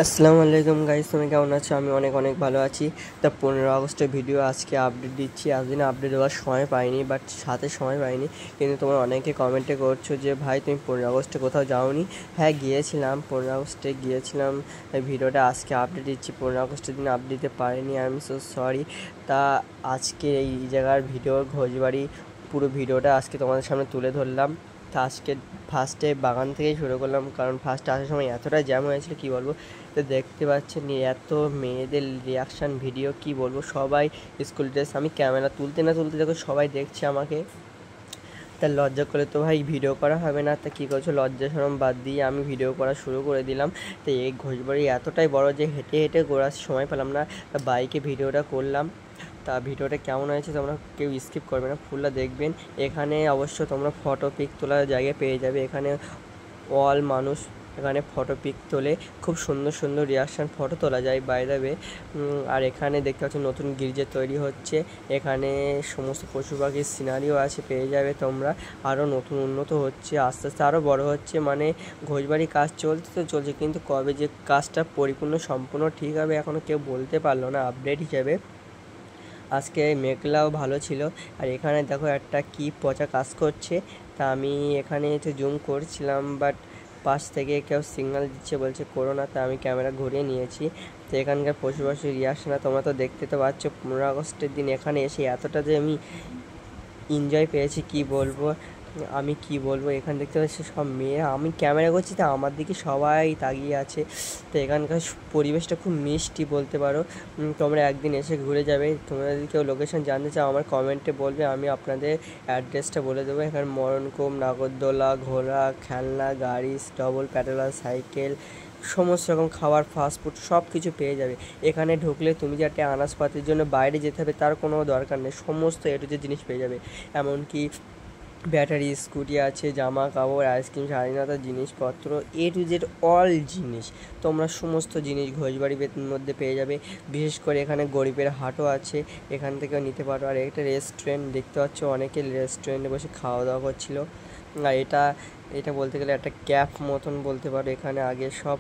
আসসালামু আলাইকুম গাইস, তুমি কেমন আছো? আমি অনেক ভালো আছি। তা 15 আগস্টের ভিডিও আজকে আপডেট দিচ্ছি। এতদিন আপডেট দেওয়ার সময় পাইনি, বাট সাথে সময় পাইনি। কিন্তু তোমরা অনেকে কমেন্টে করছো যে ভাই তুমি 15 আগস্টে কোথাও যাওনি। হ্যাঁ গিয়েছিলাম, 15 আগস্টে গিয়েছিলাম। ভিডিওটা আজকে আপডেট দিচ্ছি। 15 আগস্টের দিন আপডেট দিতে পারিনি, আই এম সো সরি। তা আজকে এই জায়গার ভিডিও ঘোষবাড়ি পুরো ভিডিওটা আজকে তোমাদের সামনে তুলে ধরলাম। তা আজকে ফার্স্টে বাগান থেকেই শুরু করলাম, কারণ ফার্স্টে আসার সময় এতটা জ্যাম হয়েছিল কি বলবো। তো দেখতে পাচ্ছেন এত মেয়েদের রিয়াকশান ভিডিও, কি বলবো, সবাই স্কুল ড্রেস। আমি ক্যামেরা তুলতে না তুলতে দেখো সবাই দেখছে আমাকে। তা লজ্জা করে তো ভাই ভিডিও করা হবে না, তা কী করছো, লজ্জা শরম বাদ দিয়ে আমি ভিডিও করা শুরু করে দিলাম। তো এই ঘোষবাড়ি এতটাই বড় যে হেঁটে হেঁটে ঘোরার সময় পেলাম না, তা বাইকে ভিডিওটা করলাম। তা ভিডিওটা কেমন হয়েছে তোমরা কেউ স্কিপ করবে না, ফুলটা দেখবেন। এখানে অবশ্য তোমরা ফটো পিক তোলার জায়গায় পেয়ে যাবে। এখানে অল মানুষ এখানে ফটো পিক তোলে, খুব সুন্দর সুন্দর রিয়াকশান ফটো তোলা যায় বাই দ্য ওয়ে। আর এখানে দেখতে পাচ্ছ নতুন গির্জা তৈরি হচ্ছে। এখানে সমস্ত পশু পাখির সিনারিও আছে, পেয়ে যাবে তোমরা। আরও নতুন উন্নত হচ্ছে, আস্তে আস্তে আরও বড় হচ্ছে। মানে ঘোষবাড়ি কাজ চলছে, কিন্তু কবে যে কাজটা পরিপূর্ণ সম্পূর্ণ ঠিক হবে এখনও কেউ বলতে পারলো না। আপডেট হিসেবে আজকে মেঘলাও ভালো ছিল। আর এখানে দেখো একটা কি পচা কাজ করছে। তা আমি এখানে একটু জুম করছিলাম, বাট পাশ থেকে কেউ সিগন্যাল দিচ্ছে, বলছে করো না। তা আমি ক্যামেরা ঘুরিয়ে নিয়েছি। তো এখানকার পশু পাখির রিয়াকশান তোমরা তো দেখতে তো পাচ্ছ। 15 আগস্টের দিন এখানে এসে এতটা যে আমি এনজয় পেয়েছি কি বলবো, আমি কি বলবো। এখানে দেখতে পাচ্ছি সব মেয়েরা, আমি ক্যামেরা করছি তা আমার দিকে সবাই তাকিয়ে আছে। তো এখানকার পরিবেশটা খুব মিষ্টি বলতে পারো। তোমরা একদিন এসে ঘুরে যাবে। তোমরা যদি কেউ লোকেশন জানতে চাও আমার কমেন্টে বলবে, আমি আপনাদের অ্যাড্রেসটা বলে দেবো। এখানে মরণকুম, নাগরদোলা, ঘোড়া, খেলনা, গাড়ি, ডবল প্যাডেলার সাইকেল, সমস্ত রকম খাবার, ফাস্টফুড সব কিছু পেয়ে যাবে। এখানে ঢুকলে তুমি যে একটা আনাজপাতির জন্য বাইরে যেতে হবে তার কোনো দরকার নেই, সমস্ত এ টু জেড জিনিস পেয়ে যাবে। এমনকি ব্যাটারি স্কুটি আছে, জামা কাপড়, আইসক্রিম, স্বাধীনতা জিনিসপত্র, এ টু জেড অল জিনিস তোমরা সমস্ত জিনিস ঘোষবাড়ির মধ্যে পেয়ে যাবে। বিশেষ করে এখানে গরিবের হাটও আছে, এখান থেকেও নিতে পারো। আর একটা রেস্টুরেন্ট দেখতে পাচ্ছ, অনেকে রেস্টুরেন্টে বসে খাওয়া দাওয়া করছিল। আর এটা বলতে গেলে একটা ক্যাফ মতন বলতে পারো। এখানে আগে সব